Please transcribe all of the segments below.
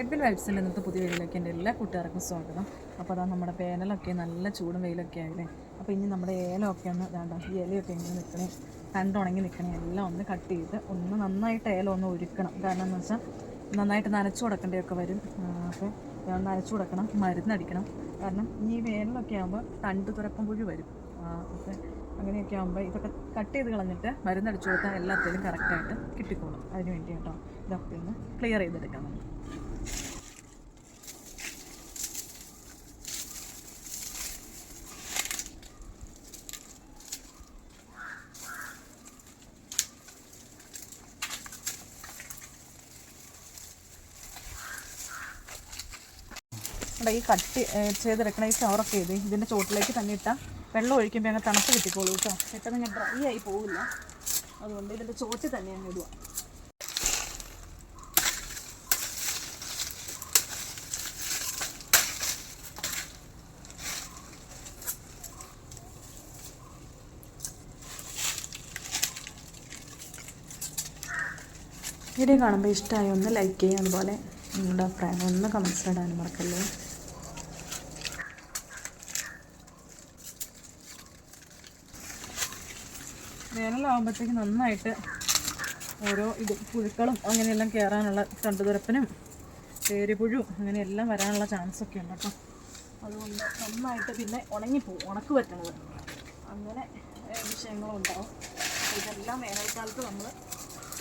Edwin വൈബ്സിൻ്റെ ഇന്നത്തെ പുതിയ വീഡിയോയിലേക്ക് എൻ്റെ എല്ലാ കൂട്ടുകാർക്കും സ്വാഗതം. അപ്പോൾ അതാ നമ്മുടെ വേനലൊക്കെ നല്ല ചൂടും വെയിലൊക്കെ ആയില്ലേ. അപ്പോൾ ഇനി നമ്മുടെ ഏലമൊക്കെ ഒന്ന് വേണ്ട, ഈ ഇലയൊക്കെ ഇങ്ങനെ നിൽക്കണേ, കണ്ടുണങ്ങി നിൽക്കണേ, എല്ലാം ഒന്ന് കട്ട് ചെയ്ത് ഒന്ന് നന്നായിട്ട് ഏലം ഒന്ന് ഒരുക്കണം. കാരണം എന്ന് വെച്ചാൽ നന്നായിട്ട് നനച്ചു കൊടുക്കേണ്ടതൊക്കെ വരും. അപ്പോൾ നനച്ചു കൊടുക്കണം, മരുന്നടിക്കണം. കാരണം ഈ വേനലൊക്കെ ആകുമ്പോൾ തണ്ട് തുരപ്പം പുഴു വരും. അപ്പോൾ അങ്ങനെയൊക്കെ ആകുമ്പോൾ ഇതൊക്കെ കട്ട് ചെയ്ത് കളഞ്ഞിട്ട് മരുന്നടിച്ചു കൊടുത്താൽ എല്ലാത്തിലും കറക്റ്റായിട്ട് കിട്ടിക്കോളും. അതിന് വേണ്ടി കേട്ടോ ഇതൊക്കെ ഒന്ന് ക്ലിയർ ചെയ്തെടുക്കാം നമ്മൾ. ഈ കട്ട് ചെയ്തെടുക്കണ ഈ ചവറൊക്കെ ഇതിൻ്റെ ചോട്ടിലേക്ക് തന്നെ ഇട്ടാൽ വെള്ളം ഒഴിക്കുമ്പോൾ അങ്ങ് തണുപ്പ് കിട്ടിക്കോളൂ കേട്ടോ. പെട്ടെന്ന് ഞാൻ ഡ്രൈ ആയി പോവില്ല. അതുകൊണ്ട് ഇതിൻ്റെ ചോട്ടിൽ തന്നെ അങ്ങ് ഇടുക. വീഡിയോ കാണുമ്പോൾ ഇഷ്ടമായി ഒന്ന് ലൈക്ക് ചെയ്യുക, അതുപോലെ നിങ്ങളുടെ അഭിപ്രായം ഒന്ന് കമൻസ് ഇടാനും മറക്കല്ലേ. വേനലാകുമ്പോഴത്തേക്ക് നന്നായിട്ട് ഓരോ പുഴുക്കളും അങ്ങനെയെല്ലാം കയറാനുള്ള തണ്ടുതുരപ്പനും പേരുപുഴു അങ്ങനെയെല്ലാം വരാനുള്ള ചാൻസൊക്കെ ഉണ്ട് കേട്ടോ. അതുകൊണ്ട് നന്നായിട്ട് പിന്നെ ഉണങ്ങിപ്പോവും, ഉണക്ക് പറ്റണത് അങ്ങനെ വിഷയങ്ങളും ഉണ്ടാവും. ഇതെല്ലാം വേനൽക്കാലത്ത് നമ്മൾ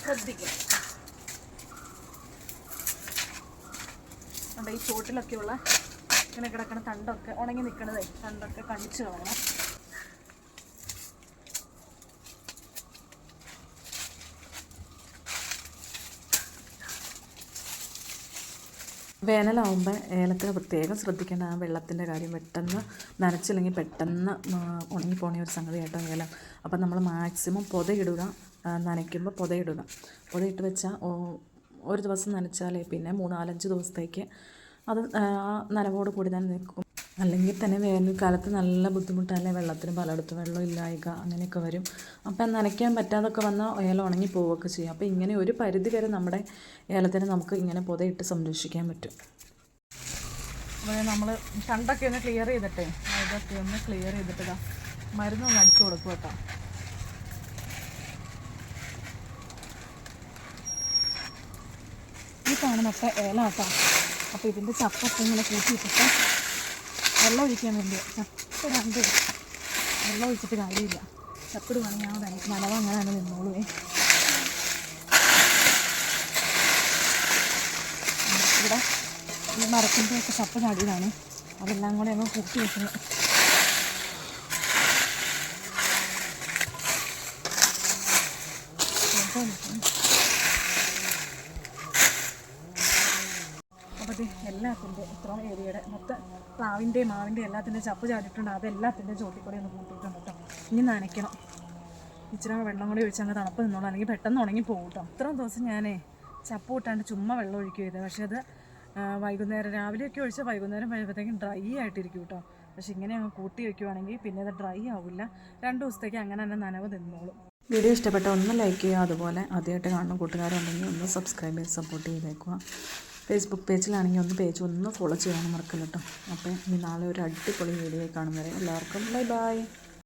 ശ്രദ്ധിക്കണം. ഈ ചോട്ടിലൊക്കെയുള്ള ഇങ്ങനെ കിടക്കണ തണ്ടൊക്കെ ഉണങ്ങി നിൽക്കണതേ, തണ്ടൊക്കെ കടിച്ചു കളയണം. വേനലാവുമ്പോൾ ഏലത്തിന് പ്രത്യേകം ശ്രദ്ധിക്കേണ്ട ആ വെള്ളത്തിൻ്റെ കാര്യം. പെട്ടെന്ന് നനച്ചില്ലെങ്കിൽ പെട്ടെന്ന് ഉണങ്ങിപ്പോണ ഒരു സംഗതി കേട്ടോ ഏലം. അപ്പം നമ്മൾ മാക്സിമം പുതയിടുക, നനയ്ക്കുമ്പോൾ പുതയിടുക. പുതയിട്ട് വെച്ചാൽ ഒരു ദിവസം നനച്ചാലേ പിന്നെ 3-4-5 ദിവസത്തേക്ക് അത് നനവോട് കൂടി തന്നെ നിൽക്കും. അല്ലെങ്കിൽ തന്നെ വേനൽക്കാലത്ത് നല്ല ബുദ്ധിമുട്ടല്ലേ, വെള്ളത്തിന് പലയിടത്തും വെള്ളം ഇല്ലായ്ക അങ്ങനെയൊക്കെ വരും. അപ്പം നനയ്ക്കാൻ പറ്റാതൊക്കെ വന്നാൽ ഏലം ഉണങ്ങി പോവുകയൊക്കെ ചെയ്യും. അപ്പോൾ ഇങ്ങനെ ഒരു പരിധി വരെ നമ്മുടെ ഏലത്തിന് നമുക്ക് ഇങ്ങനെ പുതയിട്ട് സംരക്ഷിക്കാൻ പറ്റും. അപ്പോൾ നമ്മൾ തണ്ടൊക്കെ ഒന്ന് ക്ലിയർ ചെയ്തിട്ടേ, ഇതൊക്കെ ഒന്ന് ക്ലിയർ ചെയ്തിട്ട് മരുന്നൊന്ന് അടിച്ചു കൊടുക്കും കേട്ടോ. ഈ കാണുന്നൊക്കെ ഏലാട്ടോ. അപ്പോൾ ഇതിൻ്റെ ചപ്പൊക്കെ ഇങ്ങനെ കൂട്ടിയിട്ടിട്ട് വെള്ളം ഒഴിക്കാൻ വേണ്ടി ചപ്പ് രണ്ട് വെള്ളം ഒഴിച്ചിട്ട് കാര്യമില്ല. ചപ്പിടുവാണെങ്കിൽ ഞാൻ നനവ് അങ്ങനെ തന്നെ നിന്നോളുവേ. ഇവിടെ ഈ മരത്തിൻ്റെ ഒക്കെ ചപ്പ് ചാടിയതാണ്, അതെല്ലാം കൂടെ അങ്ങ് കൂട്ടി വെക്കുന്നത്. അപ്പോൾ എല്ലാത്തിൻ്റെ ഇത്രയും ഏരിയയുടെ മൊത്തം പ്ലാവിൻ്റെയും മാവിൻ്റെയും എല്ലാത്തിൻ്റെ ചപ്പ് ചാടിയിട്ടുണ്ട്. അതെല്ലാത്തിൻ്റെ ചോട്ടിൽ കൂടെ ഒന്ന് കൂട്ടിയിട്ടുണ്ട് കേട്ടോ. ഇനി നനയ്ക്കണം. ഇച്ചിരി വെള്ളം കൂടി ഒഴിച്ച് അങ്ങ് തണുപ്പ് നിന്നോളൂ, അല്ലെങ്കിൽ പെട്ടെന്ന് ഉണങ്ങി പോകും കേട്ടോ. ഇത്രയും ദിവസം ഞാനേ ചപ്പ് കൂട്ടാണ്ട് ചുമ്മാ വെള്ളം ഒഴിക്കുക ചെയ്തത്. പക്ഷേ അത് വൈകുന്നേരം രാവിലെയൊക്കെ ഒഴിച്ചാൽ വൈകുന്നേരം കഴിയുമ്പോഴത്തേക്കും ഡ്രൈ ആയിട്ടിരിക്കും കേട്ടോ. പക്ഷെ ഇങ്ങനെ അങ്ങ് കൂട്ടി വയ്ക്കുവാണെങ്കിൽ പിന്നെ അത് ഡ്രൈ ആവില്ല. 2 ദിവസത്തേക്ക് അങ്ങനെ തന്നെ നനവ് നിന്നോളും. വീഡിയോ ഇഷ്ടപ്പെട്ട ഒന്ന് ലൈക്ക് ചെയ്യുക, അതുപോലെ ആദ്യമായിട്ട് കാണുന്ന കൂട്ടുകാരുണ്ടെങ്കിൽ ഒന്ന് സബ്സ്ക്രൈബ് ചെയ്ത് സപ്പോർട്ട് ചെയ്തേക്കുക. ഫേസ്ബുക്ക് പേജിലാണെങ്കിൽ പേജ് ഒന്ന് ഫോളോ ചെയ്യാനും മറക്കില്ല കേട്ടോ. അപ്പോൾ ഇനി നാളെ ഒരു അടിപൊളി വീഡിയോ കാണുന്നവരെ എല്ലാവർക്കും ബൈ ബൈ.